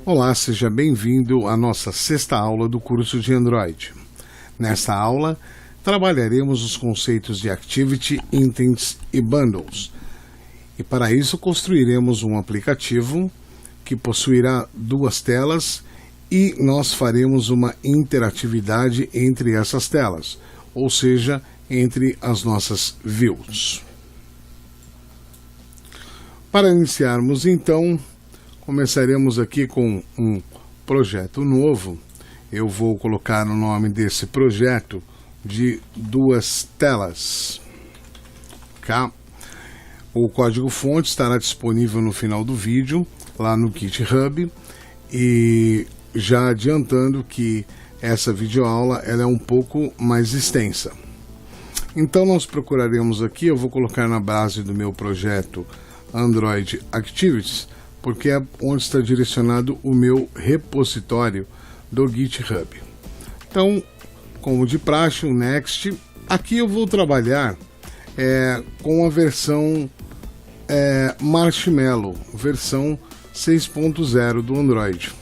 Olá, seja bem-vindo à nossa sexta aula do curso de Android. Nesta aula, trabalharemos os conceitos de Activity, Intents e Bundles. E para isso, construiremos um aplicativo que possuirá duas telas e nós faremos uma interatividade entre essas telas, ou seja, entre as nossas views. Para iniciarmos, então, começaremos aqui com um projeto novo. Eu vou colocar o nome desse projeto de duas telas. Tá? O código-fonte estará disponível no final do vídeo, lá no GitHub. E já adiantando que essa videoaula ela é um pouco mais extensa. Então nós procuraremos aqui, eu vou colocar na base do meu projeto Android Activities, porque é onde está direcionado o meu repositório do GitHub. Então, como de praxe, o Next. Aqui eu vou trabalhar com a versão Marshmallow, versão 6.0 do Android.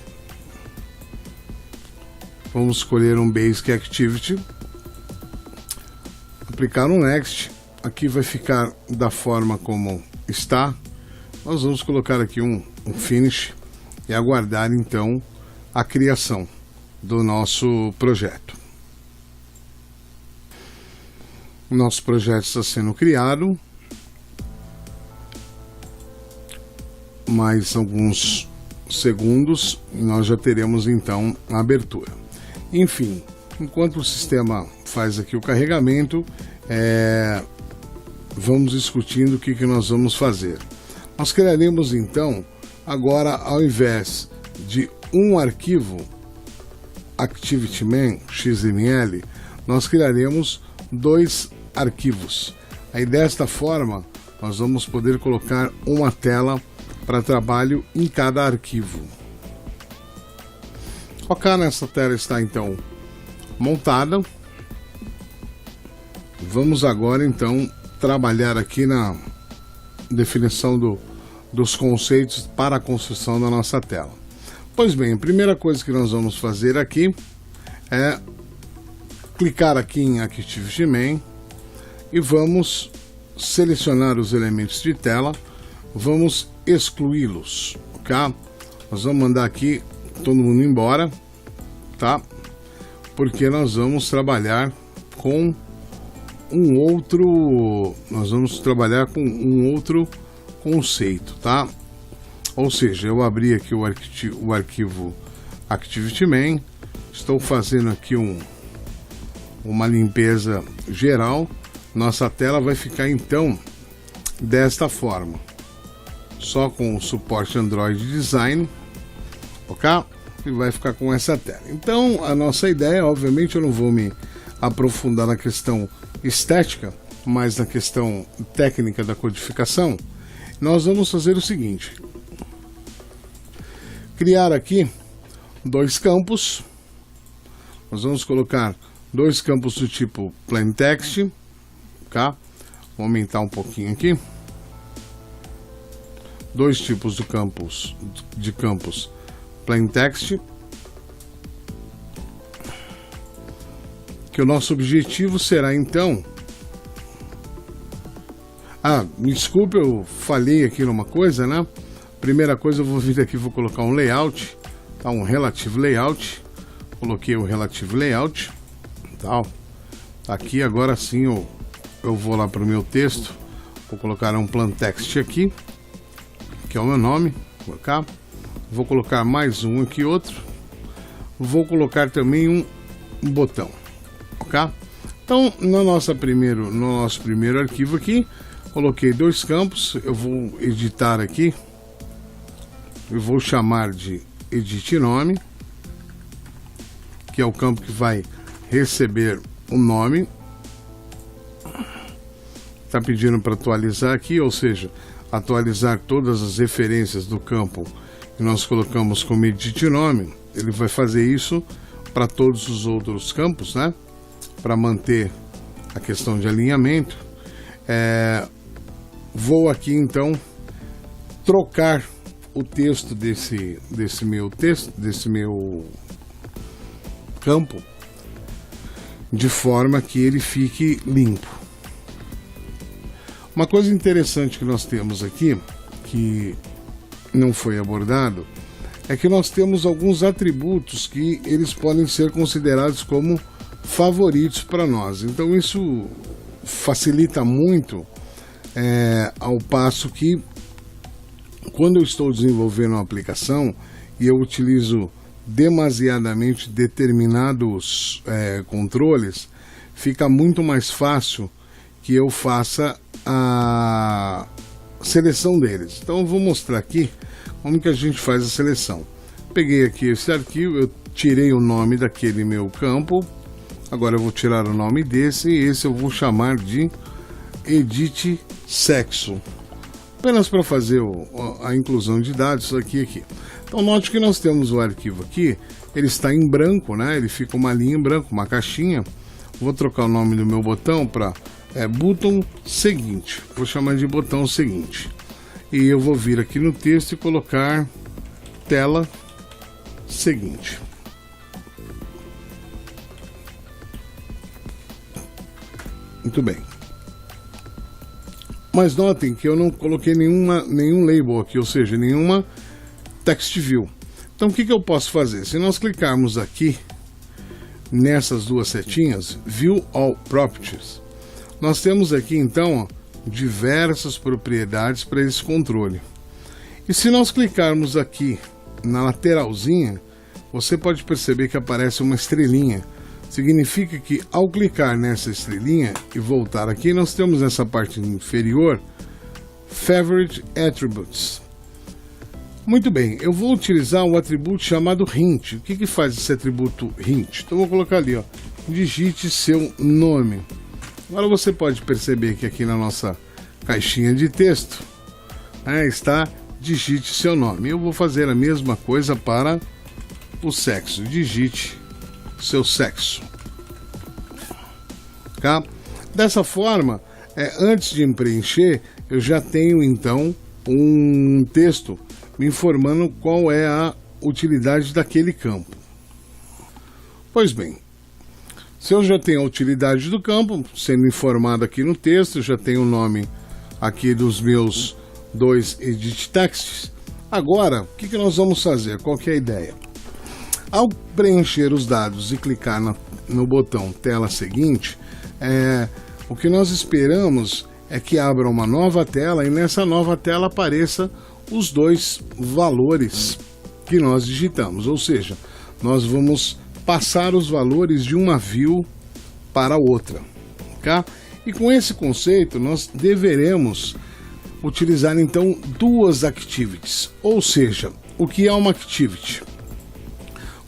Vamos escolher um Basic Activity, aplicar no Next. Aqui vai ficar da forma como está. Nós vamos colocar aqui um Finish e aguardar então a criação do nosso projeto. O nosso projeto está sendo criado. Mais alguns segundos e nós já teremos então a abertura. Enfim, enquanto o sistema faz aqui o carregamento, vamos discutindo o que nós vamos fazer. Nós criaremos então, agora ao invés de um arquivo ActivityMan XML, nós criaremos dois arquivos. Aí desta forma, nós vamos poder colocar uma tela para trabalho em cada arquivo. Ok, nessa tela está então montada. Vamos agora então trabalhar aqui na definição dos conceitos para a construção da nossa tela. Pois bem, a primeira coisa que nós vamos fazer aqui é clicar aqui em ActivityMan e vamos selecionar os elementos de tela, vamos excluí-los, ok? Nós vamos mandar aqui todo mundo embora, tá? Porque nós vamos trabalhar com um outro conceito, tá? Ou seja, eu abri aqui o arquivo ActivityMan, estou fazendo aqui uma limpeza geral. Nossa tela vai ficar então desta forma, só com o suporte Android Design, ok? E vai ficar com essa tela. Então a nossa ideia, obviamente eu não vou me aprofundar na questão estética, mas na questão técnica da codificação. Nós vamos fazer o seguinte: criar aqui dois campos. Nós vamos colocar dois campos do tipo plain text, tá? Vou aumentar um pouquinho aqui. Dois tipos de campos plain text, que o nosso objetivo será então... me desculpe, eu falhei aqui numa coisa, né? Primeira coisa, eu vou vir aqui, vou colocar um layout, tá? Um relative layout. Coloquei o relative layout, tá? Aqui agora sim eu vou lá para o meu texto, vou colocar um plain text aqui, que é o meu nome, vou colocar. Vou colocar mais um aqui, outro. Vou colocar também um botão, ok? Então, no nosso primeiro arquivo aqui, coloquei dois campos. Eu vou editar aqui. Eu vou chamar de edit nome, que é o campo que vai receber o nome. Está pedindo para atualizar aqui, ou seja, atualizar todas as referências do campo que nós colocamos como edit nome. Ele vai fazer isso para todos os outros campos, né? Para manter a questão de alinhamento. Vou aqui então trocar o texto desse meu campo de forma que ele fique limpo. Uma coisa interessante que nós temos aqui, que não foi abordado, é que nós temos alguns atributos que eles podem ser considerados como favoritos para nós. Então isso facilita muito, ao passo que quando eu estou desenvolvendo uma aplicação e eu utilizo demasiadamente determinados controles, fica muito mais fácil que eu faça a seleção deles. Então eu vou mostrar aqui como que a gente faz a seleção. Peguei aqui esse arquivo, eu tirei o nome daquele meu campo, agora eu vou tirar o nome desse, e esse eu vou chamar de Edit Sexo, apenas para fazer a inclusão de dados aqui. Então note que nós temos o arquivo aqui, ele está em branco, né? Ele fica uma linha em branco, uma caixinha. Vou trocar o nome do meu botão para botão seguinte, vou chamar de botão seguinte, e eu vou vir aqui no texto e colocar tela seguinte. Muito bem, mas notem que eu não coloquei nenhum label aqui, ou seja, nenhuma text view. Então o que eu posso fazer? Se nós clicarmos aqui nessas duas setinhas, View All Properties, nós temos aqui então diversas propriedades para esse controle. E se nós clicarmos aqui na lateralzinha, você pode perceber que aparece uma estrelinha. Significa que ao clicar nessa estrelinha e voltar aqui, nós temos nessa parte inferior Favorite Attributes. Muito bem, eu vou utilizar um atributo chamado hint. O que faz esse atributo hint? Então vou colocar ali, ó, digite seu nome. Agora você pode perceber que aqui na nossa caixinha de texto está digite seu nome. Eu vou fazer a mesma coisa para o sexo. Digite seu sexo. Tá? Dessa forma, antes de preencher, eu já tenho então um texto me informando qual é a utilidade daquele campo. Pois bem, se eu já tenho a utilidade do campo sendo informado aqui no texto, já tenho o nome aqui dos meus dois edit texts. Agora, o que nós vamos fazer? Qual que é a ideia? Ao preencher os dados e clicar no botão tela seguinte, o que nós esperamos é que abra uma nova tela e nessa nova tela apareça os dois valores que nós digitamos, ou seja, nós vamos passar os valores de uma view para outra, tá? E com esse conceito nós deveremos utilizar então duas activities, ou seja, o que é uma activity?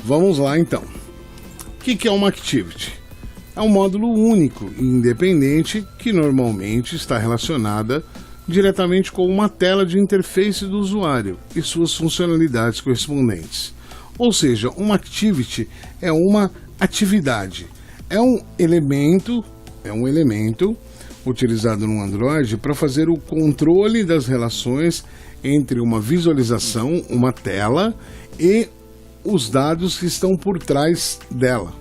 Vamos lá então. O que é uma activity? É um módulo único e independente que normalmente está relacionada diretamente com uma tela de interface do usuário e suas funcionalidades correspondentes. Ou seja, uma activity é uma atividade, é um elemento utilizado no Android para fazer o controle das relações entre uma visualização, uma tela, e os dados que estão por trás dela.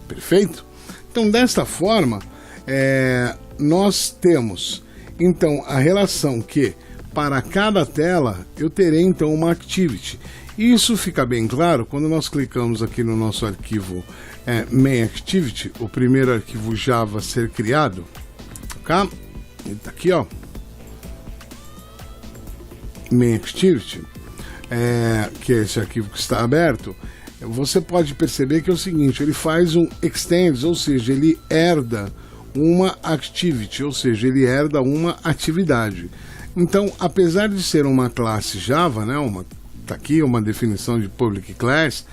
Perfeito? Então, desta forma, nós temos então a relação que para cada tela eu terei então uma activity. Isso fica bem claro quando nós clicamos aqui no nosso arquivo main activity, o primeiro arquivo Java a ser criado, tá? Ele tá aqui, ó, main activity, que é esse arquivo que está aberto. Você pode perceber que é o seguinte, ele faz um extends, ou seja, ele herda uma activity, ou seja, ele herda uma atividade. Então, apesar de ser uma classe Java, né, tá aqui uma definição de public class,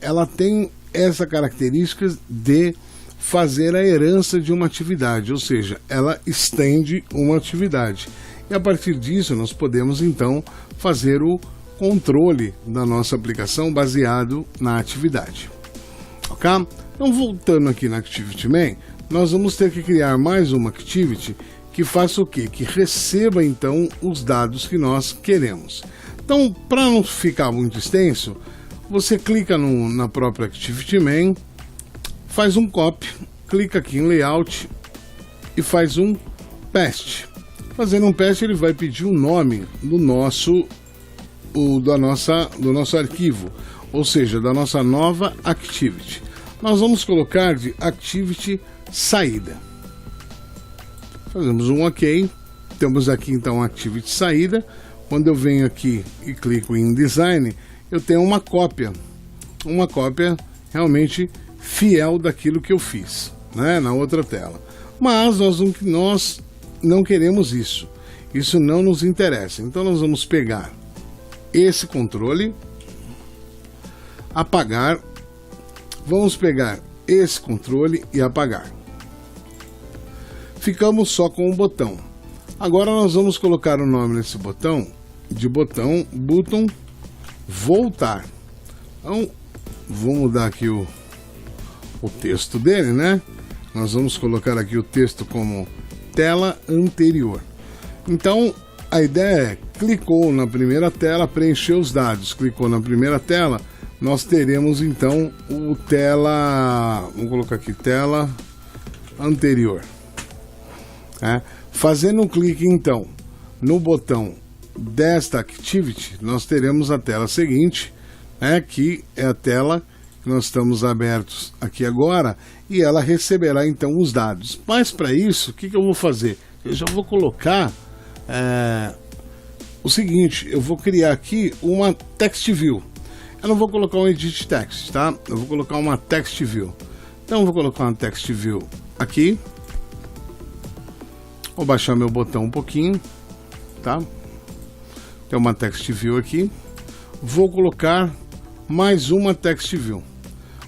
ela tem essa característica de fazer a herança de uma atividade, ou seja, ela estende uma atividade. E a partir disso, nós podemos então fazer o controle da nossa aplicação baseado na atividade. Ok? Então, voltando aqui na Activity Main, nós vamos ter que criar mais uma Activity que faça o quê? Que receba então os dados que nós queremos. Então, para não ficar muito extenso, você clica na própria Activity Main, faz um copy, clica aqui em Layout e faz um paste. Fazendo um paste, ele vai pedir o nome do nosso arquivo, ou seja, da nossa nova Activity. Nós vamos colocar de Activity saída. Fazemos um OK. Temos aqui então a Activity saída. Quando eu venho aqui e clico em Design, eu tenho uma cópia realmente fiel daquilo que eu fiz, né, na outra tela. Mas nós não queremos isso. Isso não nos interessa. Então nós vamos pegar esse controle, apagar. Vamos pegar esse controle e apagar. Ficamos só com o botão. Agora nós vamos colocar o nome nesse botão de botão voltar. Então, vou mudar aqui o texto dele, né? Nós vamos colocar aqui o texto como tela anterior. Então, a ideia é, clicou na primeira tela, preencheu os dados, clicou na primeira tela, nós teremos então o vamos colocar aqui, tela anterior. Fazendo um clique então no botão desta Activity, nós teremos a tela seguinte, que é a tela que nós estamos abertos aqui agora, e ela receberá então os dados. Mas para isso, o que eu vou fazer? Eu já vou colocar o seguinte, eu vou criar aqui uma Text View. Eu não vou colocar um Edit Text, tá? Eu vou colocar uma Text View. Então eu vou colocar uma Text View aqui. Vou baixar meu botão um pouquinho, tá? Tem uma Text View aqui. Vou colocar mais uma Text View.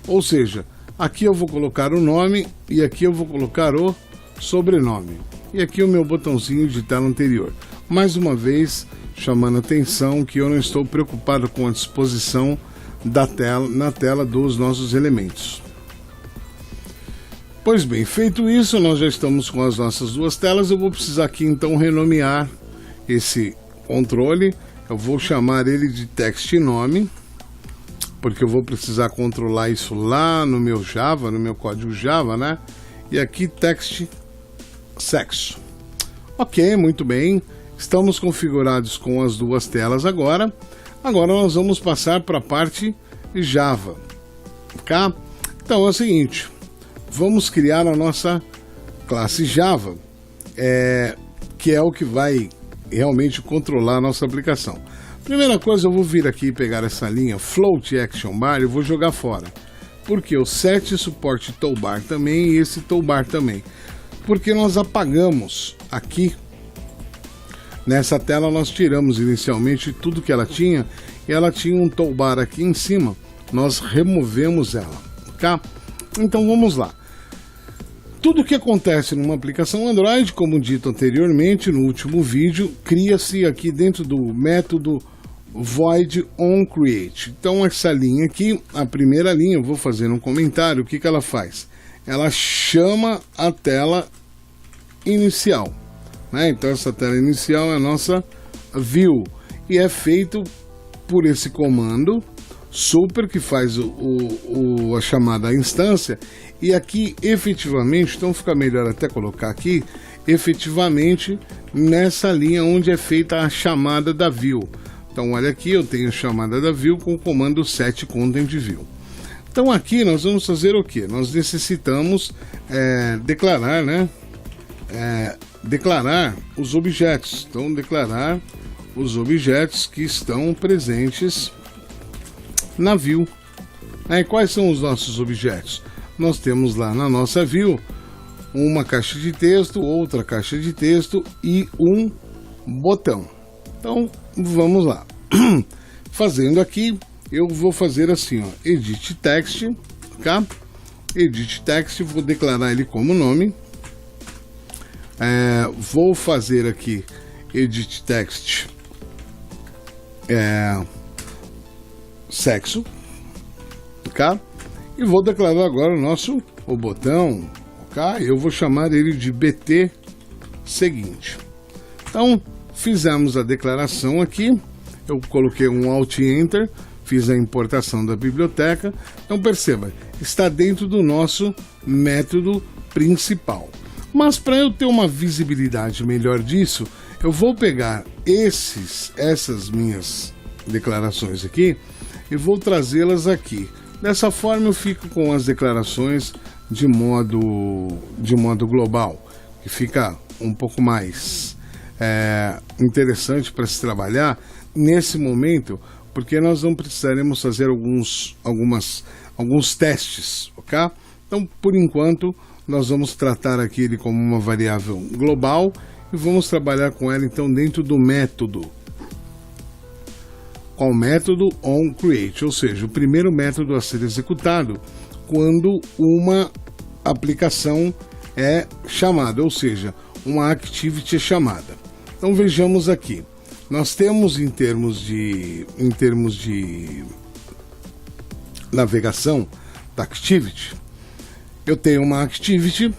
Ou seja, aqui eu vou colocar o nome e aqui eu vou colocar o sobrenome. E aqui o meu botãozinho de tela anterior. Mais uma vez, chamando a atenção que eu não estou preocupado com a disposição da tela na tela dos nossos elementos. Pois bem, feito isso, nós já estamos com as nossas duas telas. Eu vou precisar aqui então renomear esse controle. Eu vou chamar ele de text nome, porque eu vou precisar controlar isso lá no meu Java, no meu código Java, né? E aqui text sexo. Ok, muito bem. Estamos configurados com as duas telas agora. Agora nós vamos passar para a parte Java. Tá? Então é o seguinte. Vamos criar a nossa classe Java, que é o que vai realmente controlar a nossa aplicação. Primeira coisa, eu vou vir aqui e pegar essa linha Float Action Bar e vou jogar fora. Porque o Set suporte toolbar também e esse toolbar também. Porque nós apagamos aqui, nessa tela nós tiramos inicialmente tudo que ela tinha, e ela tinha um toolbar aqui em cima, nós removemos ela, tá? Então vamos lá. Tudo que acontece numa aplicação Android, como dito anteriormente no último vídeo, cria-se aqui dentro do método void onCreate. Então essa linha aqui, a primeira linha, eu vou fazer um comentário. O que ela faz? Ela chama a tela inicial, né? Então essa tela inicial é a nossa view e é feito por esse comando super que faz a chamada instância. E aqui efetivamente, então fica melhor até colocar aqui, efetivamente nessa linha onde é feita a chamada da view. Então olha aqui, eu tenho chamada da view com o comando set content view. Então aqui nós vamos fazer o que? Nós necessitamos declarar, né? Declarar os objetos. Então declarar os objetos que estão presentes na view. Quais são os nossos objetos? Nós temos lá na nossa view uma caixa de texto, outra caixa de texto e um botão. Então vamos lá. Fazendo aqui, eu vou fazer assim, ó, edit text, tá? Edit text, vou declarar ele como nome. Vou fazer aqui edit text sexo, tá? E vou declarar agora o botão, ok? Eu vou chamar ele de BT seguinte. Então, fizemos a declaração aqui. eu coloquei um Alt Enter, fiz a importação da biblioteca. Então perceba, está dentro do nosso método principal. Mas para eu ter uma visibilidade melhor disso, eu vou pegar essas minhas declarações aqui e vou trazê-las aqui. Dessa forma eu fico com as declarações de modo global, que fica um pouco mais interessante para se trabalhar nesse momento, porque nós não precisaremos fazer alguns testes, ok? Então, por enquanto, nós vamos tratar aqui ele como uma variável global e vamos trabalhar com ela então dentro do método. Qual método? onCreate, ou seja, o primeiro método a ser executado quando uma aplicação é chamada, ou seja, uma activity é chamada. Então vejamos aqui, nós temos em termos de navegação da activity, eu tenho uma activity,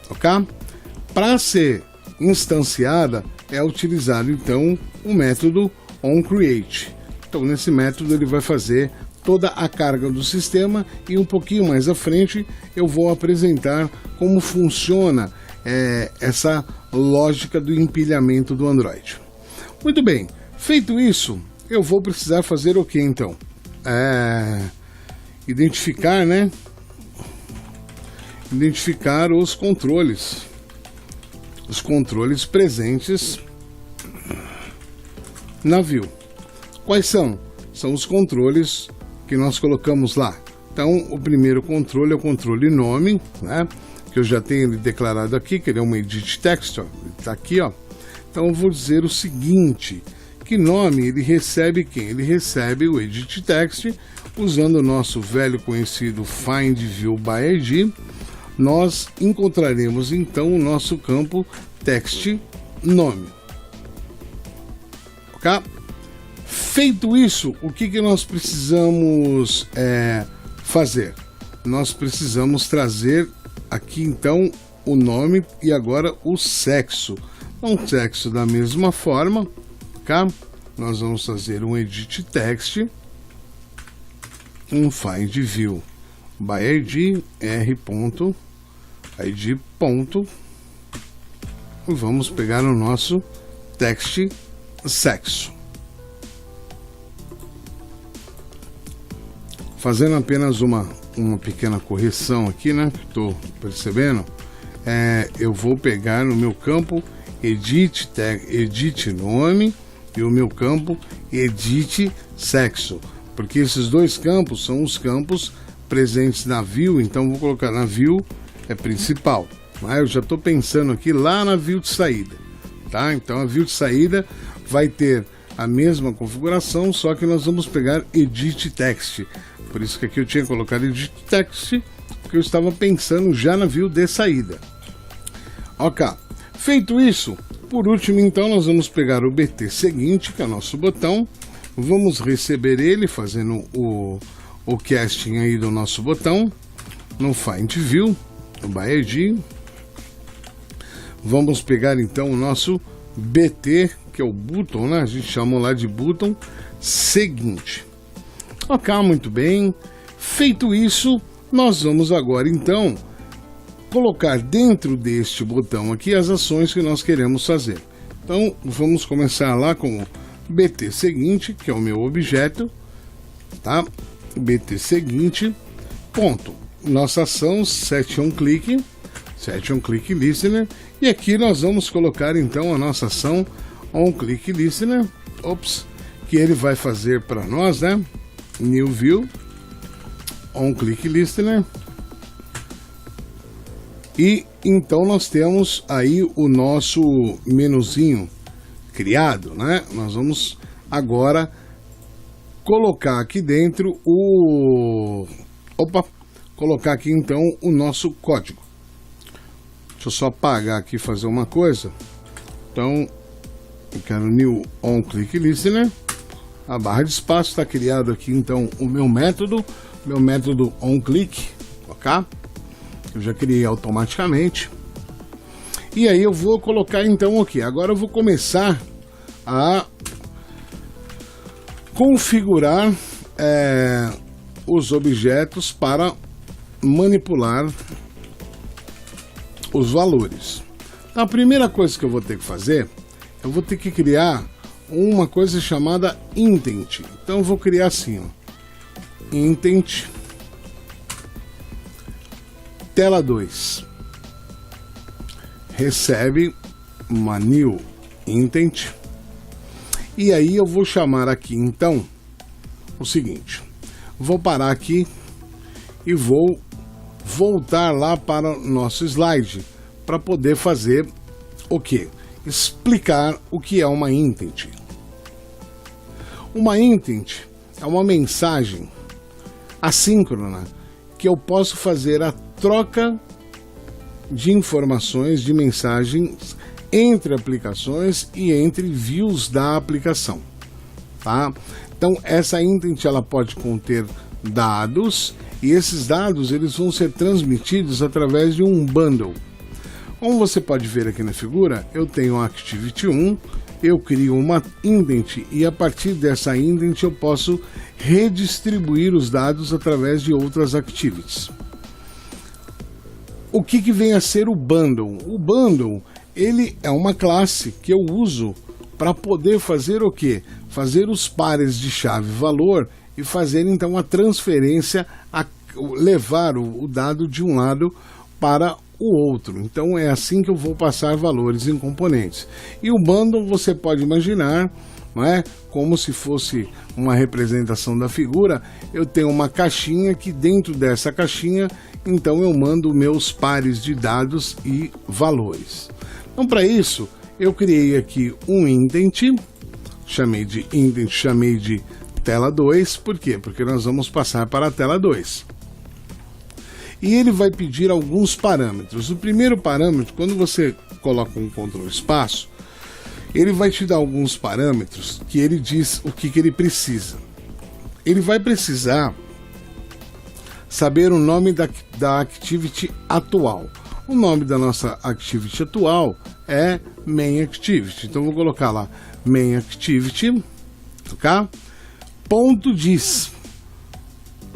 ok? Para ser instanciada é utilizado então o método onCreate. Então nesse método ele vai fazer toda a carga do sistema e um pouquinho mais à frente eu vou apresentar como funciona essa lógica do empilhamento do Android. Muito bem, feito isso, eu vou precisar fazer o que então? Identificar, né? Identificar os controles presentes na view. Quais são? São os controles que nós colocamos lá. Então, o primeiro controle é o controle nome, né? Que eu já tenho ele declarado aqui, que ele é um edit text, ó. Ele está aqui, ó. Então, eu vou dizer o seguinte, que nome ele recebe quem? Ele recebe o edit text, usando o nosso velho conhecido find view by ID, nós encontraremos então o nosso campo text nome. Ok? Feito isso, o que nós precisamos fazer? Nós precisamos trazer aqui então o nome e agora o sexo. Um sexo da mesma forma, ok? Nós vamos fazer um edit text, um find view by ID, r.id. E vamos pegar o nosso text sexo. Fazendo apenas uma pequena correção aqui, né? Que estou percebendo. Eu vou pegar no meu campo edit nome e o meu campo edit sexo, porque esses dois campos são os campos presentes na view, então vou colocar na view principal. Mas eu já estou pensando aqui lá na view de saída, tá? Então a view de saída vai ter a mesma configuração, só que nós vamos pegar edit text. Por isso que aqui eu tinha colocado edit text, porque eu estava pensando já na view de saída. Ok, feito isso, por último então nós vamos pegar o BT seguinte, que é o nosso botão, vamos receber ele fazendo o casting aí do nosso botão no find view, no by ID. Vamos pegar então o nosso BT, que é o button, né? A gente chama lá de button seguinte. Ok, muito bem. Feito isso, nós vamos agora então colocar dentro deste botão aqui as ações que nós queremos fazer. Então vamos começar lá com o BT seguinte, que é o meu objeto, tá? BT seguinte, ponto. Nossa ação set onClick listener, e aqui nós vamos colocar então a nossa ação onClick listener, que ele vai fazer para nós, né? New view, onClick listener, e então nós temos aí o nosso menuzinho criado, né? Nós vamos agora colocar aqui dentro colocar aqui então o nosso código. Deixa eu só apagar aqui e fazer uma coisa. Então, eu quero new onClick listener. A barra de espaço está criado aqui então o meu método onClick, ok? Eu já criei automaticamente. E aí eu vou colocar então aqui. Agora eu vou começar a configurar os objetos para manipular os valores. Então, a primeira coisa que eu vou ter que fazer, eu vou ter que criar uma coisa chamada intent. Então eu vou criar assim, ó, intent tela 2 recebe uma new intent, e aí eu vou chamar aqui então o seguinte, vou parar aqui e vou voltar lá para o nosso slide para poder fazer o que? Explicar o que é uma intent. Uma intent é uma mensagem assíncrona que eu posso fazer a troca de informações, de mensagens entre aplicações e entre views da aplicação, tá? Então essa intent ela pode conter dados, e esses dados eles vão ser transmitidos através de um bundle. Como você pode ver aqui na figura, eu tenho a Activity 1, eu crio uma indent e a partir dessa indent eu posso redistribuir os dados através de outras activities. O que vem a ser o bundle? O bundle ele é uma classe que eu uso para poder fazer o quê? Fazer os pares de chave-valor e fazer então a transferência, levar o dado de um lado para o outro. Então é assim que eu vou passar valores em componentes. E o bundle você pode imaginar, não é? Como se fosse uma representação da figura. Eu tenho uma caixinha que dentro dessa caixinha, então eu mando meus pares de dados e valores. Então para isso eu criei aqui um intent, chamei de intent, chamei de tela 2, por quê? Porque nós vamos passar para a tela 2. E ele vai pedir alguns parâmetros. O primeiro parâmetro, quando você coloca um Ctrl espaço, ele vai te dar alguns parâmetros que ele diz o que ele precisa. Ele vai precisar saber o nome da activity atual. O nome da nossa activity atual é main activity. Então vou colocar lá main activity, tá? Ponto diz,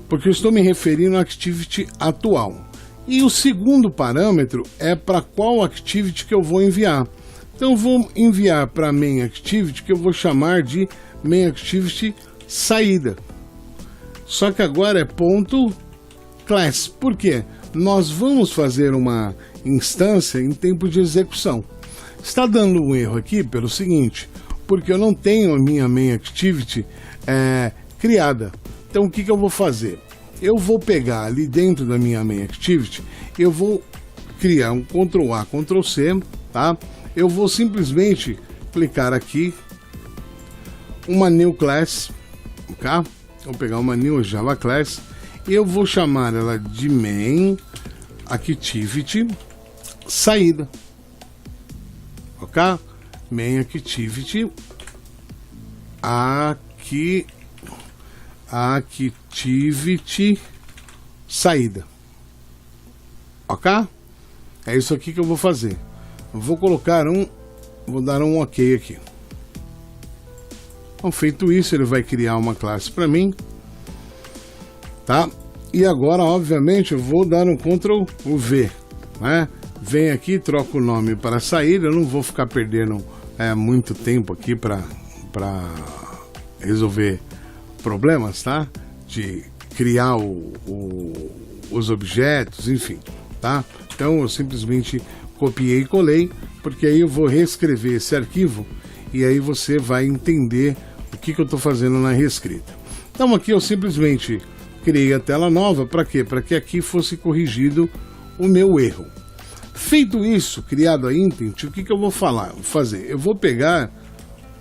porque eu estou me referindo à activity atual. E o segundo parâmetro é para qual activity que eu vou enviar. Então eu vou enviar para main activity, que eu vou chamar de main activity saída. Só que agora é ponto class. Por quê? Nós vamos fazer uma instância em tempo de execução. Está dando um erro aqui pelo seguinte, porque eu não tenho a minha main activity criada. Então o que eu vou fazer? Eu vou pegar ali dentro da minha main activity, eu vou criar um Ctrl A, Ctrl C, tá? Eu vou simplesmente clicar aqui, uma new class, tá? Vou pegar uma new Java class e eu vou chamar ela de main activity saída, ok? Main activity activity saída, ok? É isso aqui que eu vou fazer. Eu vou colocar vou dar um ok aqui. Então, feito isso, ele vai criar uma classe para mim, tá? E agora, obviamente, eu vou dar um Ctrl V, né? Vem aqui, troco o nome para saída. Eu não vou ficar perdendo muito tempo aqui para resolver problemas, tá? De criar os objetos, enfim, tá? Então eu simplesmente copiei e colei, porque aí eu vou reescrever esse arquivo e aí você vai entender o que eu estou fazendo na reescrita. Então aqui eu simplesmente criei a tela nova, para quê? Para que aqui fosse corrigido o meu erro. Feito isso, criado a intent, o que eu vou fazer? Eu vou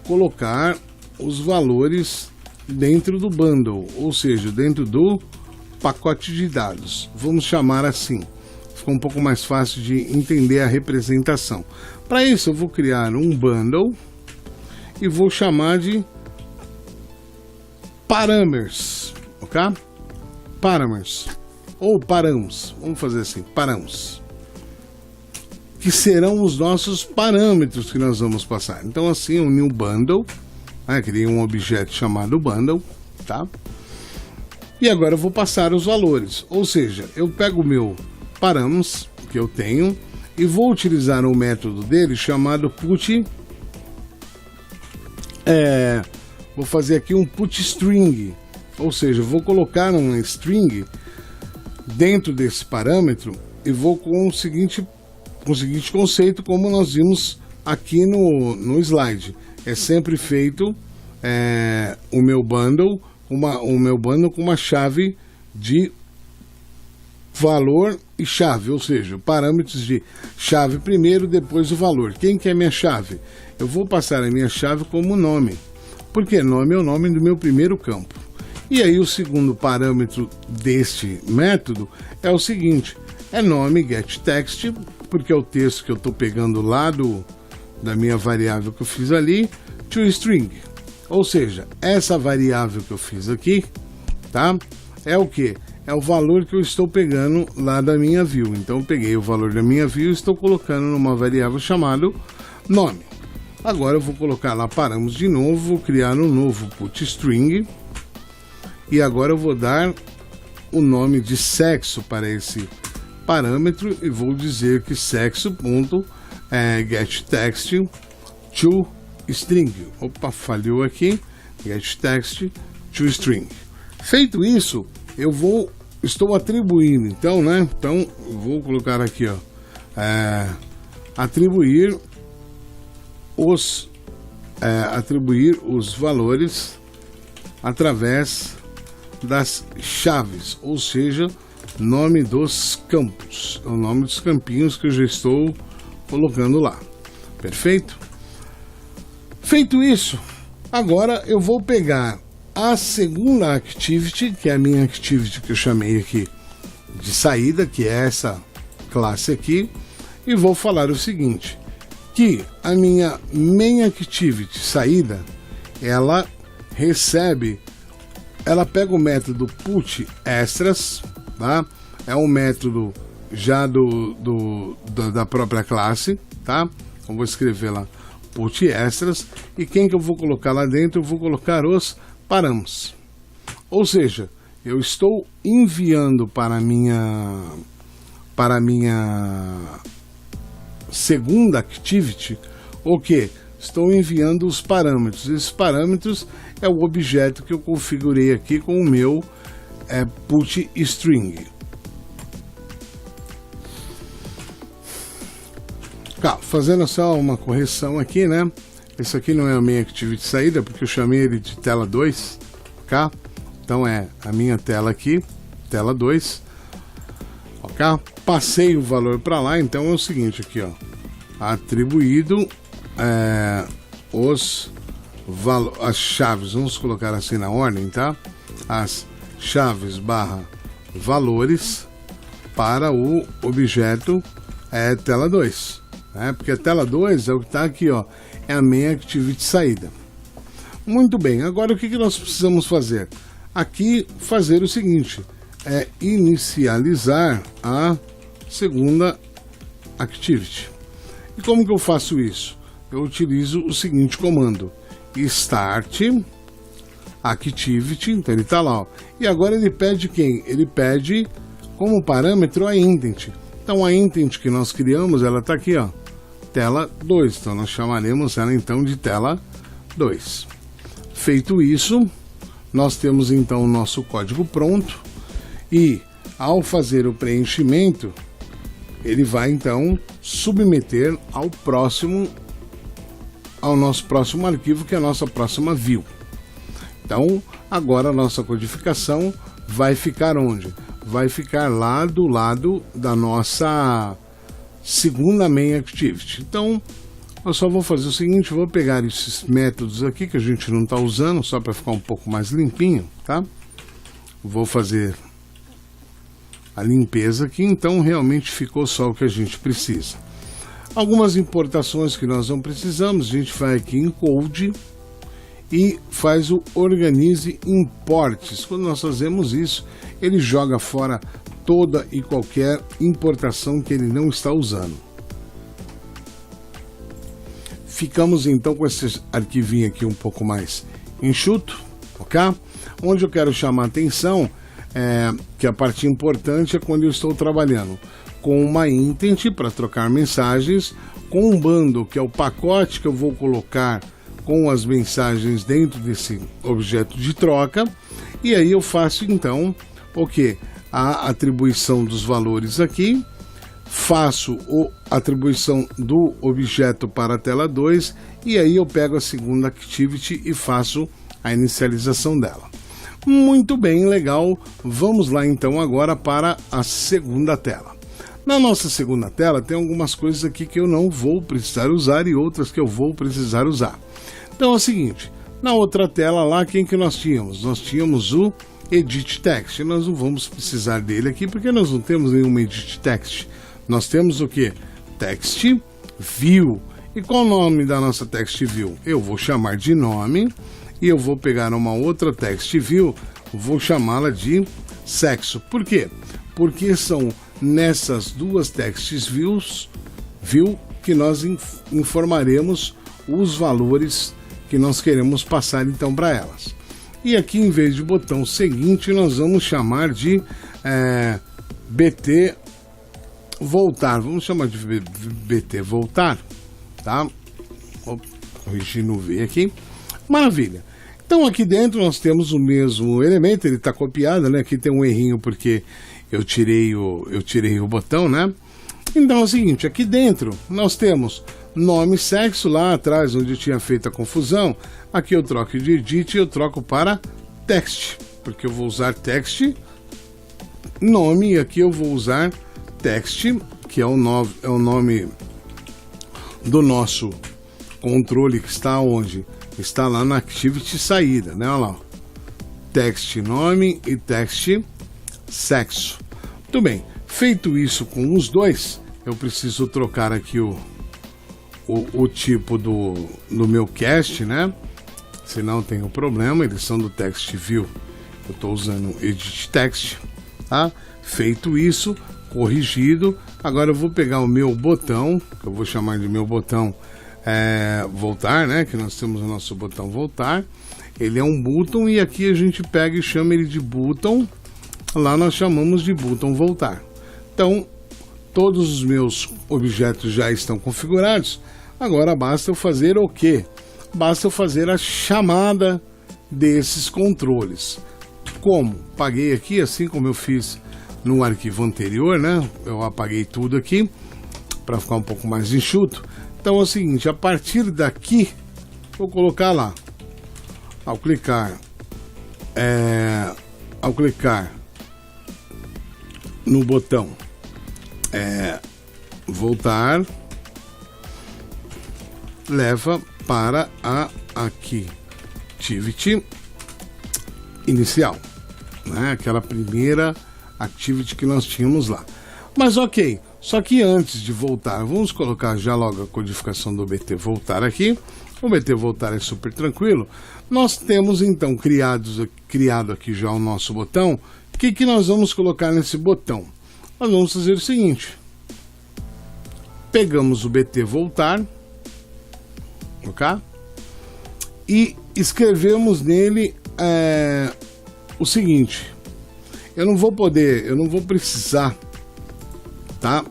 colocar os valores dentro do bundle, ou seja, dentro do pacote de dados. Vamos chamar assim. Ficou um pouco mais fácil de entender a representação. Para isso, eu vou criar um bundle e vou chamar de parameters, ok? Parameters ou params, vamos fazer assim, params, que serão os nossos parâmetros que nós vamos passar. Então assim, um new bundle, né? Criei um objeto chamado bundle, tá? E agora eu vou passar os valores, ou seja, eu pego o meu params que eu tenho e vou utilizar um método dele chamado put. Vou fazer aqui um put string, ou seja, vou colocar uma string dentro desse parâmetro e vou com o seguinte conceito, como nós vimos aqui no slide. É sempre feito o meu bundle com uma chave de valor e chave, ou seja, parâmetros de chave primeiro, depois o valor. Quem que é minha chave? Eu vou passar a minha chave como nome, porque nome é o nome do meu primeiro campo. E aí o segundo parâmetro deste método é o seguinte, é nome getText, porque é o texto que eu estou pegando lá da minha variável que eu fiz ali, toString. Ou seja, essa variável que eu fiz aqui, tá? É o que? É o valor que eu estou pegando lá da minha view. Então eu peguei o valor da minha view e estou colocando numa variável chamada nome. Agora eu vou colocar lá paramos de novo, vou criar um novo putString. E agora eu vou dar o nome de sexo para esse parâmetro e vou dizer que sexo.getText toString. Opa, falhou aqui. GetText toString. Feito isso, estou atribuindo, então, né? Então, eu vou colocar aqui, ó, atribuir os valores através das chaves, ou seja, nome dos campos, o nome dos campinhos que eu já estou colocando lá. Perfeito? Feito isso, agora eu vou pegar a segunda activity, que é a minha activity que eu chamei aqui de saída, que é essa classe aqui, e vou falar o seguinte, que a minha main activity saída, ela pega o método put extras, tá? É um método já da própria classe, tá? Então vou escrever lá put extras, e quem que eu vou colocar lá dentro? Eu vou colocar os params. Ou seja, eu estou enviando para a minha segunda activity o que? Estou enviando os parâmetros. Esses parâmetros é o objeto que eu configurei aqui com o meu put string. Fazendo só uma correção aqui, né? Esse aqui não é a minha activity saída, porque eu chamei ele de tela 2, ok? Então é a minha tela aqui, tela 2, ok? Passei o valor para lá, então é o seguinte aqui, ó, atribuído as chaves, vamos colocar assim na ordem, tá? As chaves barra valores para o objeto tela 2, né? Porque a tela 2 é o que está aqui, ó, é a main activity saída. Muito bem, agora o que nós precisamos fazer? Aqui fazer o seguinte, inicializar a segunda activity. E como que eu faço isso? Eu utilizo o seguinte comando, start activity, então ele está lá, ó. E agora ele pede quem? Ele pede como parâmetro a intent. Então a intent que nós criamos, ela está aqui, ó, tela 2, então nós chamaremos ela então de tela 2. Feito isso, nós temos então o nosso código pronto e ao fazer o preenchimento, ele vai então submeter ao nosso próximo arquivo, que é a nossa próxima view. Então, agora a nossa codificação vai ficar onde? Vai ficar lá do lado da nossa segunda main activity. Então, eu só vou fazer o seguinte, vou pegar esses métodos aqui que a gente não está usando, só para ficar um pouco mais limpinho, tá? Vou fazer a limpeza aqui, então realmente ficou só o que a gente precisa. Algumas importações que nós não precisamos, a gente vai aqui em Code e faz o Organize Imports. Quando nós fazemos isso, ele joga fora toda e qualquer importação que ele não está usando. ficamos então com esse arquivinho aqui um pouco mais enxuto, ok? Onde eu quero chamar a atenção que a parte importante é quando eu estou trabalhando com uma intent para trocar mensagens, com um bundle, que é o pacote que eu vou colocar com as mensagens dentro desse objeto de troca, e aí eu faço então o que? A atribuição dos valores aqui, faço a atribuição do objeto para a tela 2, e aí eu pego a segunda activity e faço a inicialização dela. Muito bem, legal. Vamos lá então agora para a segunda tela. Na nossa segunda tela tem algumas coisas aqui que eu não vou precisar usar e outras que eu vou precisar usar. Então é o seguinte, na outra tela lá, quem que nós tínhamos? Nós tínhamos o Edit Text. Nós não vamos precisar dele aqui porque nós não temos nenhuma Edit Text. Nós temos o que? Text View. E qual o nome da nossa Text View? Eu vou chamar de nome e eu vou pegar uma outra Text View, vou chamá-la de sexo. Por quê? Porque são nessas duas Text Views que nós informaremos os valores que nós queremos passar então para elas. E aqui, em vez de botão seguinte, nós vamos chamar de BT voltar. Vamos chamar de BT voltar, tá? Vou corrigir no V aqui. Maravilha. Então aqui dentro nós temos o mesmo elemento, ele está copiado, né? Aqui tem um errinho porque eu tirei o botão, né? Então é o seguinte, aqui dentro nós temos nome, sexo, lá atrás onde eu tinha feito a confusão, aqui eu troco de edit e eu troco para text, porque eu vou usar text, nome, e aqui eu vou usar text, que é o nome do nosso controle que está onde? Está lá na activity saída, né? Olha lá, text nome e text sexo. Muito bem, feito isso com os dois, eu preciso trocar aqui o tipo do meu cast, né? Senão tem um problema, eles são do text view. Eu estou usando edit text, tá? Feito isso, corrigido. Agora eu vou pegar o meu botão, que eu vou chamar de meu botão voltar, né? Que nós temos o nosso botão voltar. Ele é um button e aqui a gente pega e chama ele de button. Lá nós chamamos de button voltar. Então, todos os meus objetos já estão configurados. Agora basta eu fazer o quê? Basta eu fazer a chamada desses controles. Como? Apaguei aqui, assim como eu fiz no arquivo anterior, né? Eu apaguei tudo aqui para ficar um pouco mais enxuto. Então é o seguinte, a partir daqui, vou colocar lá. Ao clicar no botão voltar, leva para a activity inicial, né? Aquela primeira activity que nós tínhamos lá. Mas ok, só que antes de voltar, vamos colocar já logo a codificação do BT voltar aqui. O BT voltar é super tranquilo. Nós temos então criado aqui já o nosso botão. O que nós vamos colocar nesse botão? Nós vamos fazer o seguinte. Pegamos o BT voltar, ok? E escrevemos nele o seguinte. Eu não vou precisar, tá?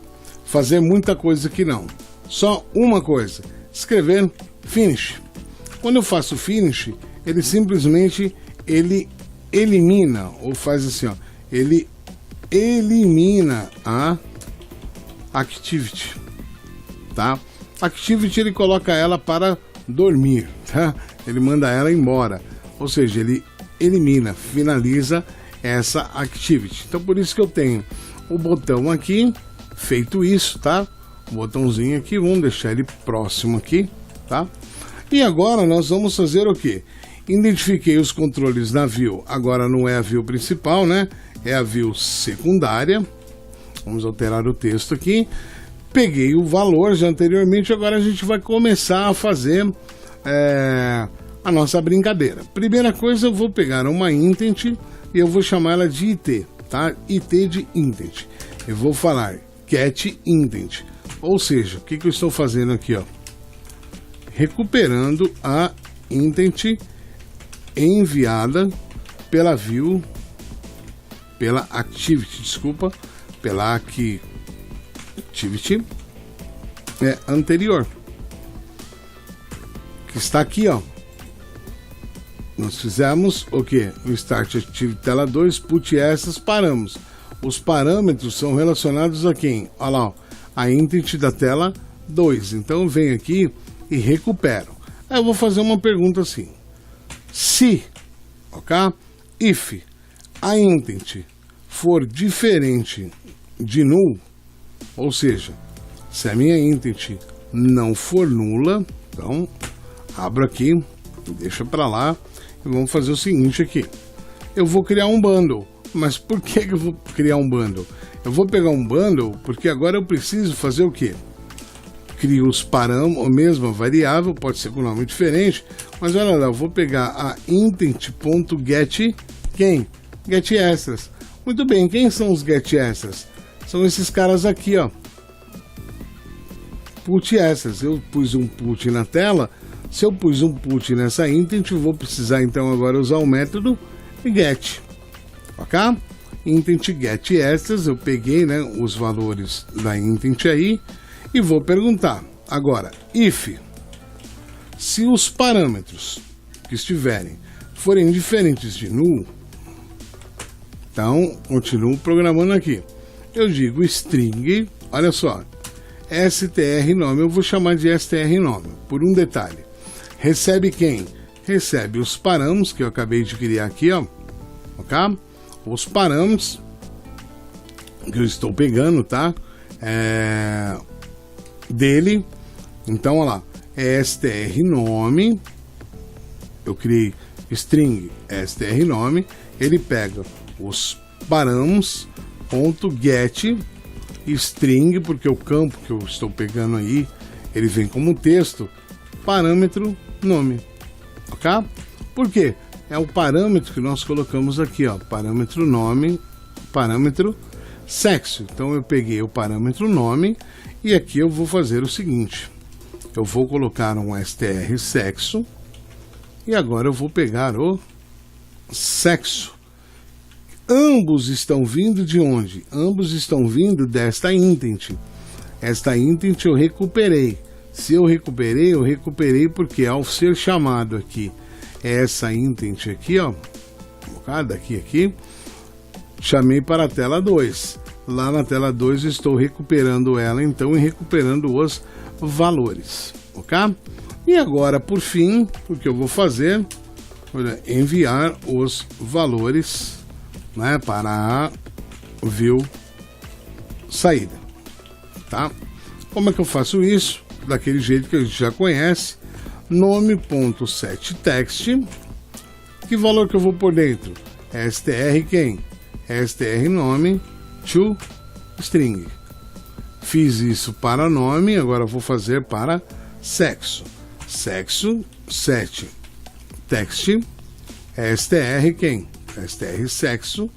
Fazer muita coisa aqui não. Só uma coisa. Escrever finish. Quando eu faço finish, ele simplesmente elimina, ou faz assim, ó, ele elimina a activity, tá? Activity ele coloca ela para dormir, tá? Ele manda ela embora, ou seja, ele elimina, finaliza essa activity. Então por isso que eu tenho o botão aqui, feito isso, tá? O botãozinho aqui, vamos deixar ele próximo aqui, tá? E agora nós vamos fazer o que? Identifiquei os controles na view, agora não é a view principal, né? É a view secundária. Vamos alterar o texto aqui. Peguei o valor já anteriormente, agora a gente vai começar a fazer a nossa brincadeira. Primeira coisa, eu vou pegar uma intent e eu vou chamar ela de IT, tá? IT de intent. Eu vou falar get intent, ou seja, o que eu estou fazendo aqui, ó? recuperando a intent enviada pela view, pela activity anterior, que está aqui, ó. Nós fizemos o que? O Start Activity Tela 2, put essas, paramos. Os parâmetros são relacionados a quem? Olha lá, ó, a intent da tela 2. Então eu venho aqui e recupero. Aí eu vou fazer uma pergunta assim. Se, ok? If a intent for diferente de null, ou seja, se a minha intent não for nula, então abro aqui, deixa para lá e vamos fazer o seguinte aqui. Eu vou criar um bundle. Mas por que eu vou criar um bundle? Eu vou pegar um bundle porque agora eu preciso fazer o quê? Crio os parâmetros, a mesma variável, pode ser com nome diferente, mas olha lá, eu vou pegar a intent.get quem? Get extras. Muito bem, quem são os get extras? São esses caras aqui, ó. Put extras. Eu pus um put na tela. Se eu pus um put nessa intent, eu vou precisar então agora usar o método get. Ok? Intent get extras, eu peguei, né, os valores da intent aí e vou perguntar. Agora, if, se os parâmetros que estiverem forem diferentes de null, então continuo programando aqui. Eu digo string, olha só, str nome, eu vou chamar de str nome, por um detalhe. Recebe quem? Recebe os parâmetros que eu acabei de criar aqui, ó, ok? Os parâmetros que eu estou pegando, tá? Dele. Então, olha lá, str nome, eu criei string str nome, ele pega os parâmetros, ponto get string, porque o campo que eu estou pegando aí, ele vem como texto, parâmetro nome, ok? Por quê? É o parâmetro que nós colocamos aqui, ó, parâmetro nome, parâmetro sexo. Então eu peguei o parâmetro nome e aqui eu vou fazer o seguinte. Eu vou colocar um str sexo e agora eu vou pegar o sexo. Ambos estão vindo de onde? Ambos estão vindo desta intent. Esta intent eu recuperei. Se eu recuperei porque ao ser chamado aqui essa intent aqui, ó, daqui, chamei para a tela 2. Lá na tela 2 estou recuperando ela, então, e recuperando os valores, ok? E agora, por fim, o que eu vou fazer? Olha, enviar os valores, né, para a view saída, tá? Como é que eu faço isso? Daquele jeito que a gente já conhece. Nome.setText. Que valor que eu vou por dentro? str quem? str nome to string. Fiz isso para nome, agora vou fazer para sexo. Sexo set text str quem? str sexo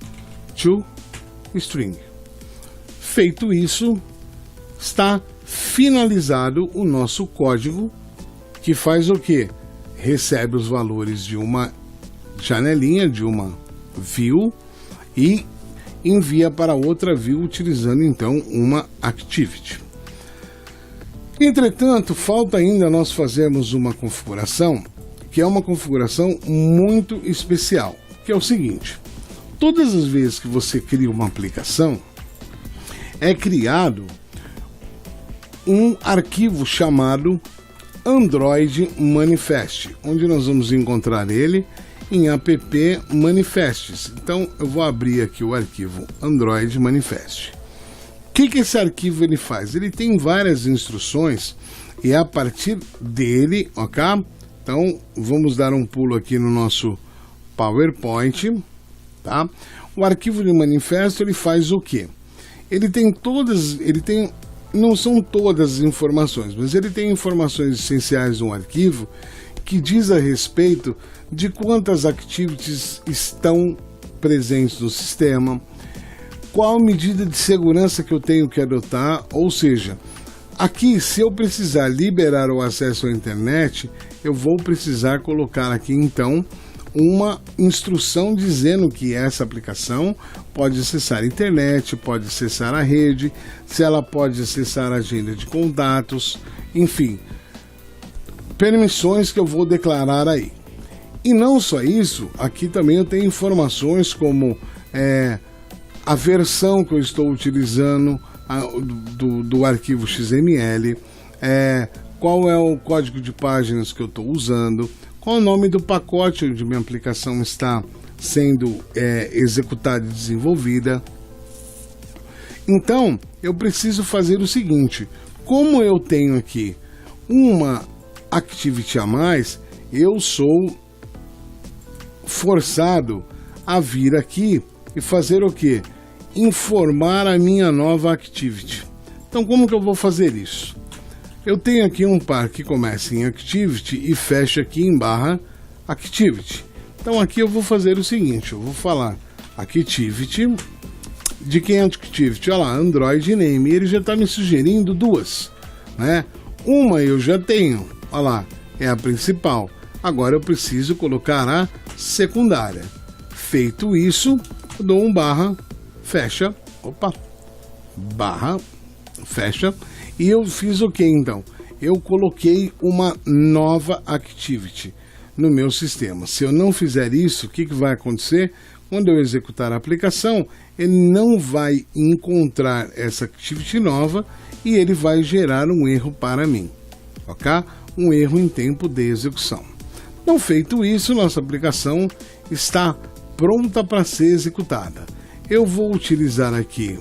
to string. Feito isso, está finalizado o nosso código, que faz o que? Recebe os valores de uma janelinha, de uma view, e envia para outra view utilizando então uma activity. Entretanto, falta ainda nós fazermos uma configuração, que é uma configuração muito especial, que é o seguinte: todas as vezes que você cria uma aplicação, é criado um arquivo chamado Android Manifest, onde nós vamos encontrar ele em app manifests. Então eu vou abrir aqui o arquivo Android Manifest. O que esse arquivo ele faz? Ele tem várias instruções e a partir dele, ok? Então vamos dar um pulo aqui no nosso PowerPoint, tá? O arquivo de manifesto ele faz o quê? Não são todas as informações, mas ele tem informações essenciais no arquivo que diz a respeito de quantas activities estão presentes no sistema, qual medida de segurança que eu tenho que adotar, ou seja, Aqui, se eu precisar liberar o acesso à internet, eu vou precisar colocar aqui então uma instrução dizendo que essa aplicação pode acessar a internet, pode acessar a rede, se ela pode acessar a agenda de contatos, enfim, permissões que eu vou declarar aí. E não só isso, aqui também eu tenho informações como a versão que eu estou utilizando do arquivo XML, qual é o código de páginas que eu estou usando, qual o nome do pacote onde minha aplicação está sendo executada e desenvolvida. Então, eu preciso fazer o seguinte: como eu tenho aqui uma activity a mais, eu sou forçado a vir aqui e fazer o quê? Informar a minha nova activity. Então, como que eu vou fazer isso? Eu tenho aqui um par que começa em activity e fecha aqui em /activity. Então aqui eu vou fazer o seguinte, eu vou falar activity, de quem é activity? Olha lá, Android name, e ele já está me sugerindo duas, né? Uma eu já tenho, olha lá, é a principal. Agora eu preciso colocar a secundária. Feito isso, eu dou um fecha, fecha, e eu fiz o que então? Eu coloquei uma nova activity no meu sistema. Se eu não fizer isso, o que vai acontecer? Quando eu executar a aplicação, ele não vai encontrar essa activity nova e ele vai gerar um erro para mim, ok? Um erro em tempo de execução. Então, feito isso, nossa aplicação está pronta para ser executada. Eu vou utilizar aqui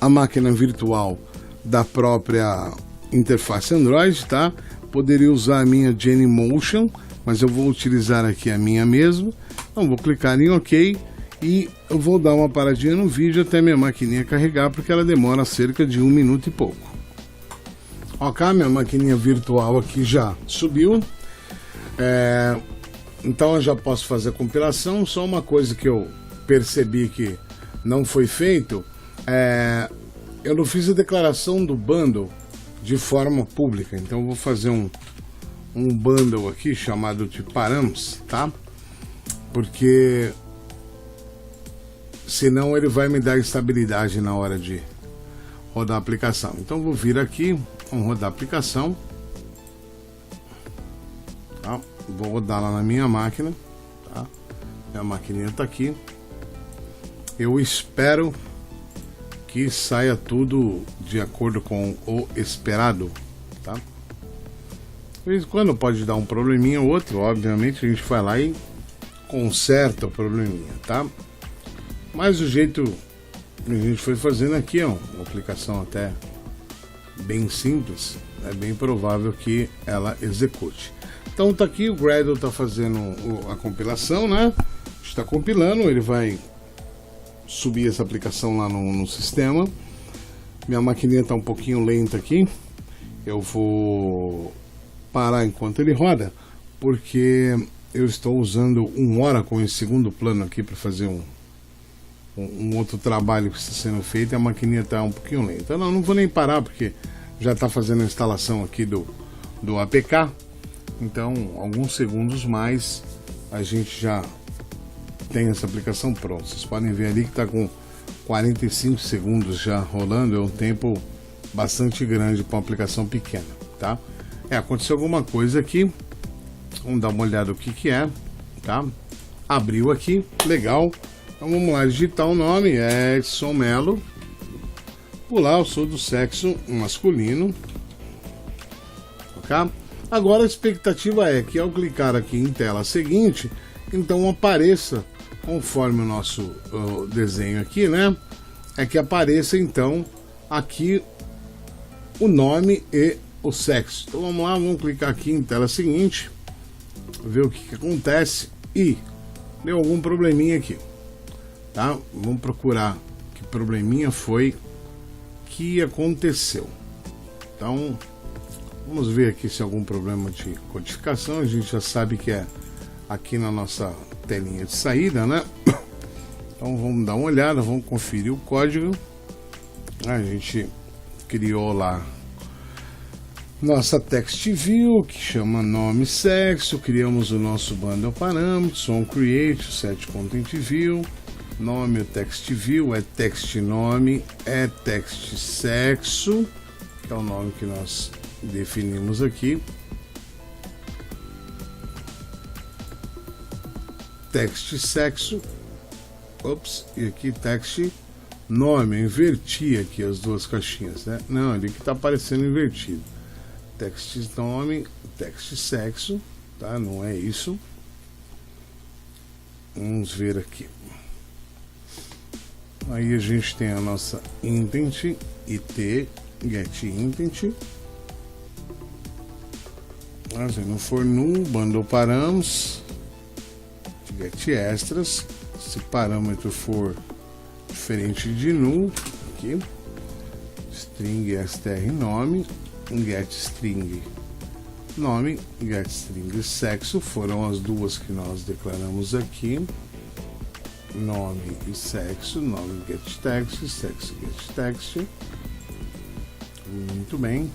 a máquina virtual da própria interface Android, tá? Poderia usar a minha Genymotion, mas eu vou utilizar aqui a minha mesmo. Então vou clicar em OK e eu vou dar uma paradinha no vídeo até minha maquininha carregar, porque ela demora cerca de 1 minuto e pouco. Ok, minha maquininha virtual aqui já subiu. Então eu já posso fazer a compilação. Só uma coisa que eu percebi que não foi feito, eu não fiz a declaração do bundle de forma pública. Então eu vou fazer um bundle aqui chamado de params, tá? Porque senão ele vai me dar instabilidade na hora de rodar a aplicação. Então eu vou vir aqui, vamos rodar a aplicação, tá? Vou rodar lá na minha máquina, tá? Minha maquininha está aqui. Eu espero que saia tudo de acordo com o esperado, tá? De vez em quando pode dar um probleminha ou outro, obviamente a gente vai lá e conserta o probleminha, tá? Mas o jeito que a gente foi fazendo aqui, ó, uma aplicação até bem simples, é bem provável que ela execute. Então tá aqui, o Gradle tá fazendo a compilação, né? Está compilando, ele vai subir essa aplicação lá no sistema. Minha maquininha tá um pouquinho lenta aqui. Eu vou parar enquanto ele roda, porque eu estou usando um Oracle em segundo plano aqui para fazer um outro trabalho que está sendo feito, e a maquininha está um pouquinho lenta. Não vou nem parar, porque já está fazendo a instalação aqui do APK. Então, alguns segundos mais, a gente já tem essa aplicação pronta. Vocês podem ver ali que está com 45 segundos já rolando. É um tempo bastante grande para uma aplicação pequena, tá? Aconteceu alguma coisa aqui. Vamos dar uma olhada o que é, tá? Abriu aqui, legal. Então vamos lá, digitar o nome, Edson Melo. Pular, eu sou do sexo masculino. Ok? Agora a expectativa é que ao clicar aqui em tela seguinte, então apareça, conforme o nosso desenho aqui, né? É que apareça então aqui o nome e o sexo. Então vamos lá, vamos clicar aqui em tela seguinte, ver o que acontece. E deu algum probleminha aqui, tá? Vamos procurar que probleminha foi que aconteceu. Então vamos ver aqui se algum problema de codificação. A gente já sabe que é aqui na nossa telinha de saída, né? Então vamos dar uma olhada, vamos conferir o código. A gente criou lá nossa text view, que chama nome sexo, criamos o nosso bundle parâmetros, on create, set content view, nome o text view, é text nome, é text sexo, que é o nome que nós definimos aqui, text sexo, e aqui text nome, eu inverti aqui as duas caixinhas, né? Não, ali que está aparecendo invertido. Text nome, text sexo, tá? Não é isso. Vamos ver aqui. Aí a gente tem a nossa intent, it, get intent. Se não for null, bundle parâmetros, get extras. Se parâmetro for diferente de null, aqui, string str nome, get string nome, get string sexo, foram as duas que nós declaramos aqui, nome e sexo, nome get text, sexo get text, muito bem,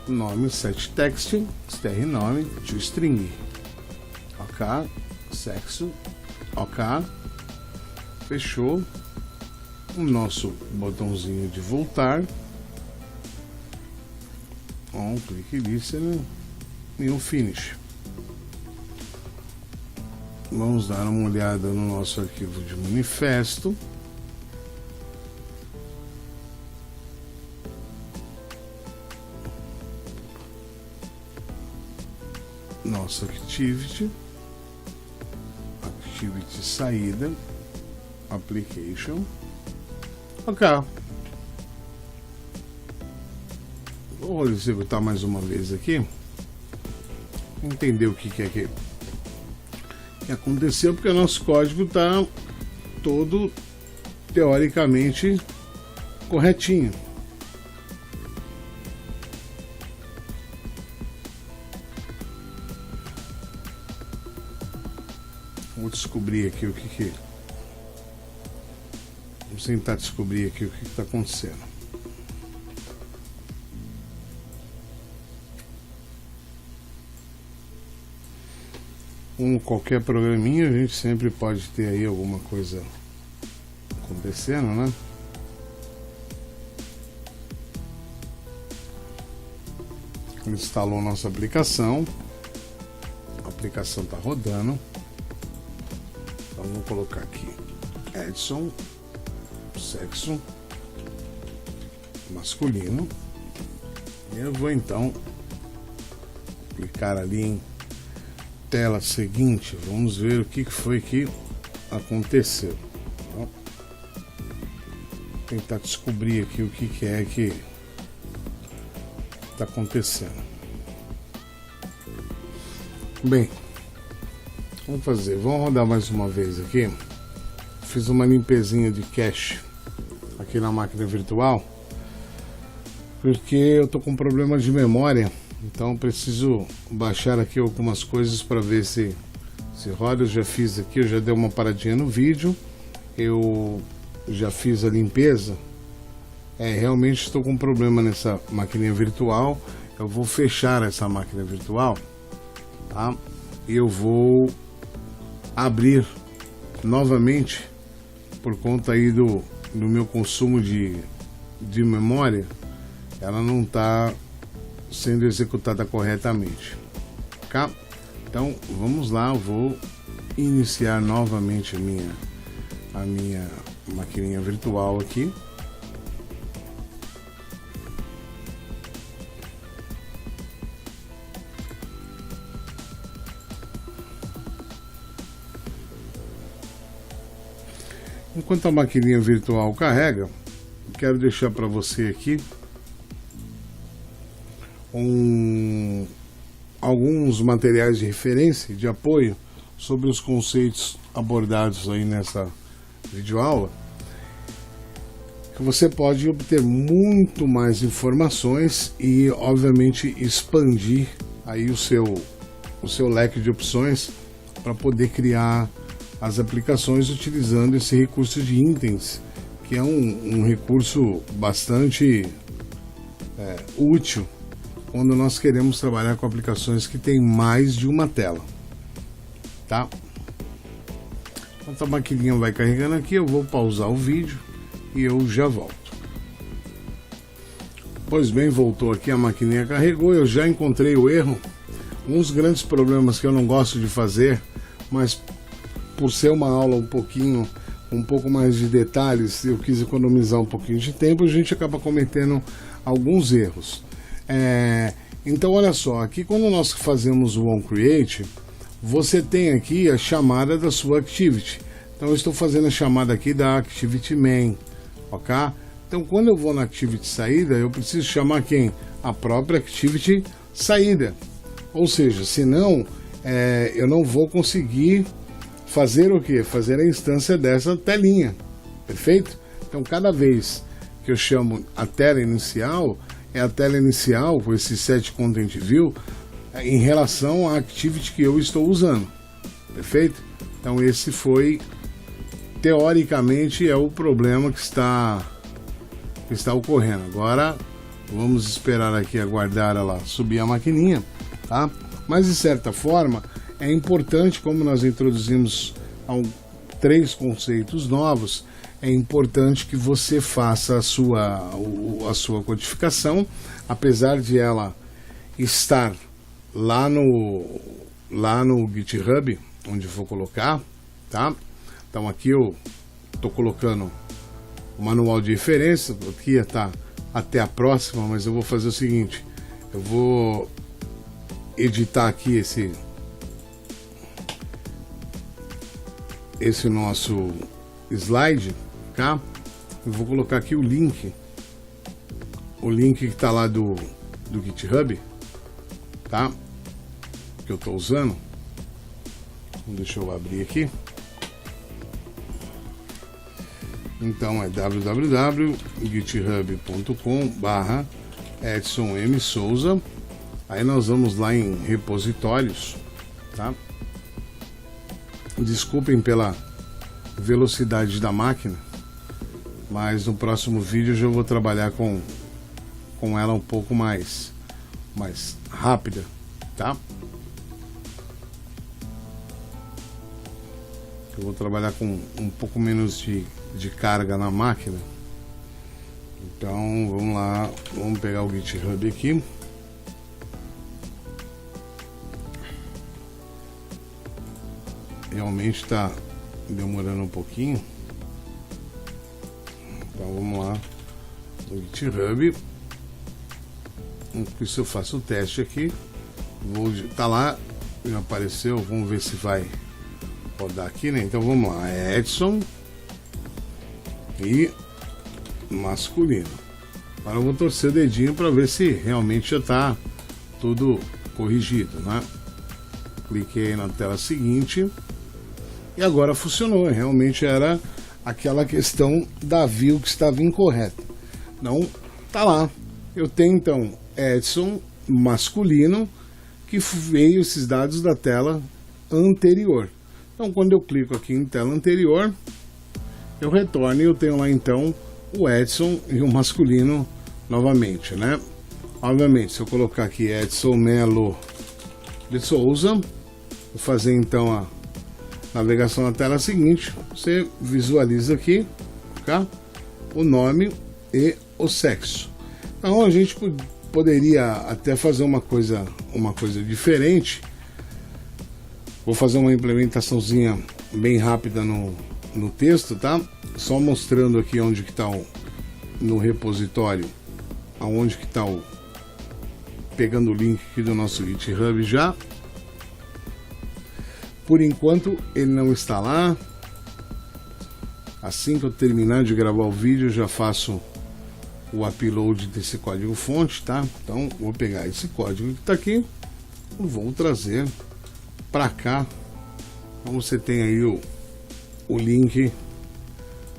nome set text, str nome to string, ok, sexo, ok, fechou. O nosso botãozinho de voltar, clique listen e um finish. Vamos dar uma olhada no nosso arquivo de manifesto. Nossa activity saída, application. Ok. Vou executar mais uma vez aqui. Entender o que é que aconteceu, porque o nosso código está todo teoricamente corretinho. Vou descobrir aqui o que Vamos tentar descobrir aqui o que está acontecendo. Como qualquer programinha, a gente sempre pode ter aí alguma coisa acontecendo, né? Instalou nossa aplicação. A aplicação está rodando. Então vou colocar aqui Edson, sexo masculino. E eu vou então clicar ali em tela seguinte. Vamos ver o que foi que aconteceu. Então, tentar descobrir aqui o que é que está acontecendo. Bem, vamos rodar mais uma vez aqui. Fiz uma limpezinha de cache aqui na máquina virtual, porque eu tô com problema de memória, então preciso baixar aqui algumas coisas para ver se roda. Eu já fiz aqui, eu já dei uma paradinha no vídeo, eu já fiz a limpeza. Realmente estou com problema nessa maquininha virtual. Eu vou fechar essa máquina virtual, tá? E eu vou abrir novamente, por conta aí do meu consumo de memória. Ela não está sendo executada corretamente, tá? Então vamos lá, eu vou iniciar novamente a minha maquininha virtual aqui. Enquanto a maquininha virtual carrega, quero deixar para você aqui alguns materiais de referência, de apoio sobre os conceitos abordados aí nessa videoaula, que você pode obter muito mais informações e, obviamente, expandir aí o seu leque de opções para poder criar as aplicações utilizando esse recurso de intents, que é um recurso bastante útil quando nós queremos trabalhar com aplicações que tem mais de uma tela, tá? Enquanto a maquininha vai carregando aqui, eu vou pausar o vídeo e eu já volto. Pois bem, voltou aqui, a maquininha carregou, eu já encontrei o erro. Um dos grandes problemas que eu não gosto de fazer, mas por ser uma aula um pouco mais de detalhes, eu quis economizar um pouquinho de tempo, a gente acaba cometendo alguns erros. Então olha só, aqui quando nós fazemos o onCreate, você tem aqui a chamada da sua Activity. Então eu estou fazendo a chamada aqui da Activity Main, ok? Então quando eu vou na Activity Saída, eu preciso chamar quem? A própria Activity Saída. Ou seja, senão eu não vou conseguir fazer o que? Fazer a instância dessa telinha, perfeito? Então cada vez que eu chamo a tela inicial, é a tela inicial com esse set content view em relação à activity que eu estou usando, perfeito? Então esse foi, teoricamente, é o problema que está ocorrendo. Agora vamos esperar aqui, aguardar ela subir a maquininha, tá? Mas de certa forma é importante, como nós introduzimos 3 conceitos novos, é importante que você faça a sua codificação, apesar de ela estar lá no GitHub, onde eu vou colocar, tá? Então aqui eu estou colocando o manual de referência, aqui está até a próxima, mas eu vou fazer o seguinte, eu vou editar aqui esse nosso slide, tá? Eu vou colocar aqui o link que está lá do GitHub, tá? Que eu estou usando. Deixa eu abrir aqui. Então é www.github.com/EdsonMSouza. Aí nós vamos lá em repositórios, tá? Desculpem pela velocidade da máquina, mas no próximo vídeo eu já vou trabalhar com ela um pouco mais rápida, tá? Eu vou trabalhar com um pouco menos de carga na máquina. Então vamos lá, vamos pegar o GitHub aqui. Realmente está demorando um pouquinho. Então vamos lá no GitHub. Isso eu faço o teste aqui. Tá lá, já apareceu. Vamos ver se vai rodar aqui, né? Então vamos lá, é Edson e masculino. Agora eu vou torcer o dedinho para ver se realmente já está tudo corrigido, né? Cliquei na tela seguinte e agora funcionou. Realmente era aquela questão da view que estava incorreta. Não, tá lá. Eu tenho então Edson masculino que veio esses dados da tela anterior. Então quando eu clico aqui em tela anterior, eu retorno e eu tenho lá então o Edson e o masculino novamente, né? Obviamente, se eu colocar aqui Edson Melo de Souza, vou fazer então a navegação na tela seguinte, você visualiza aqui, tá? O nome e o sexo. Então a gente poderia até fazer uma coisa diferente. Vou fazer uma implementaçãozinha bem rápida no texto, tá? Só mostrando aqui onde que está no repositório, aonde que está pegando o link aqui do nosso GitHub já. Por enquanto ele não está lá. Assim que eu terminar de gravar o vídeo, eu já faço o upload desse código fonte, tá? Então vou pegar esse código que está aqui e vou trazer para cá. Então você tem aí o link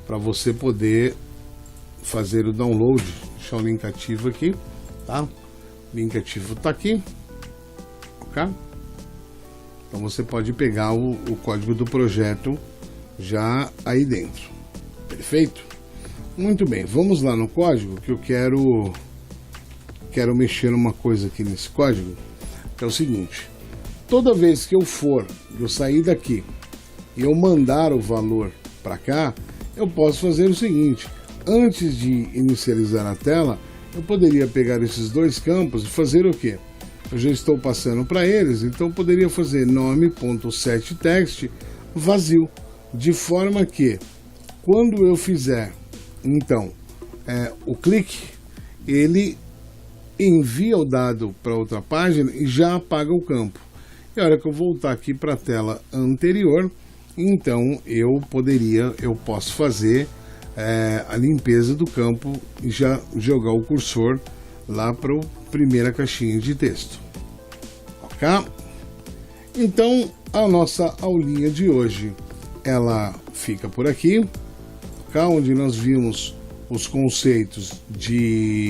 para você poder fazer o download. Deixar o link ativo aqui, tá? O link ativo está aqui, ok? Então você pode pegar o código do projeto já aí dentro, perfeito? Muito bem, vamos lá no código que eu quero mexer numa coisa aqui nesse código. É o seguinte: toda vez que eu sair daqui e eu mandar o valor para cá, eu posso fazer o seguinte: antes de inicializar a tela, eu poderia pegar esses dois campos e fazer o quê? Eu já estou passando para eles, então eu poderia fazer nome.setText vazio, de forma que quando eu fizer então o clique, ele envia o dado para outra página e já apaga o campo. E a hora que eu voltar aqui para a tela anterior, então eu posso fazer a limpeza do campo e já jogar o cursor lá para a primeira caixinha de texto. Ok? Então a nossa aulinha de hoje ela fica por aqui, ok? Onde nós vimos os conceitos de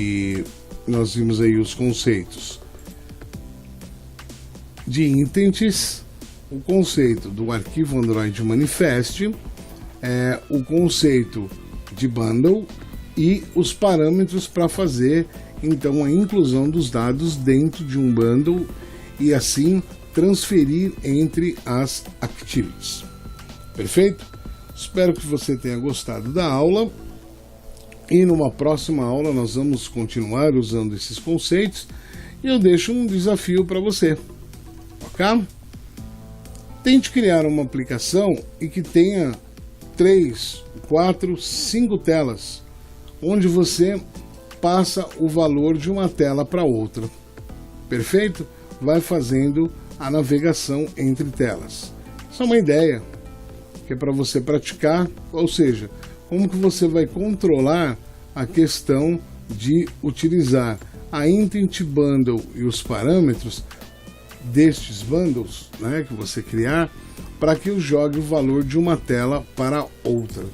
intents, o conceito do arquivo Android Manifest, o conceito de bundle e os parâmetros para fazer então a inclusão dos dados dentro de um bundle e assim transferir entre as activities. Perfeito? Espero que você tenha gostado da aula e numa próxima aula nós vamos continuar usando esses conceitos e eu deixo um desafio para você, ok? Tente criar uma aplicação e que tenha 3, 4, 5 telas, onde você passa o valor de uma tela para outra. Perfeito? Vai fazendo a navegação entre telas. Isso é uma ideia que é para você praticar, ou seja, como que você vai controlar a questão de utilizar a Intent Bundle e os parâmetros destes bundles, né, que você criar, para que eu jogue o valor de uma tela para outra.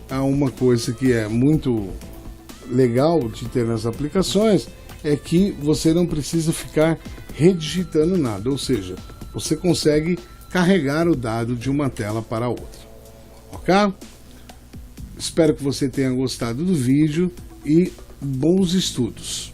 Há uma coisa que é muito legal de ter nas aplicações é que você não precisa ficar redigitando nada, ou seja, você consegue carregar o dado de uma tela para outra. Ok? Espero que você tenha gostado do vídeo e bons estudos.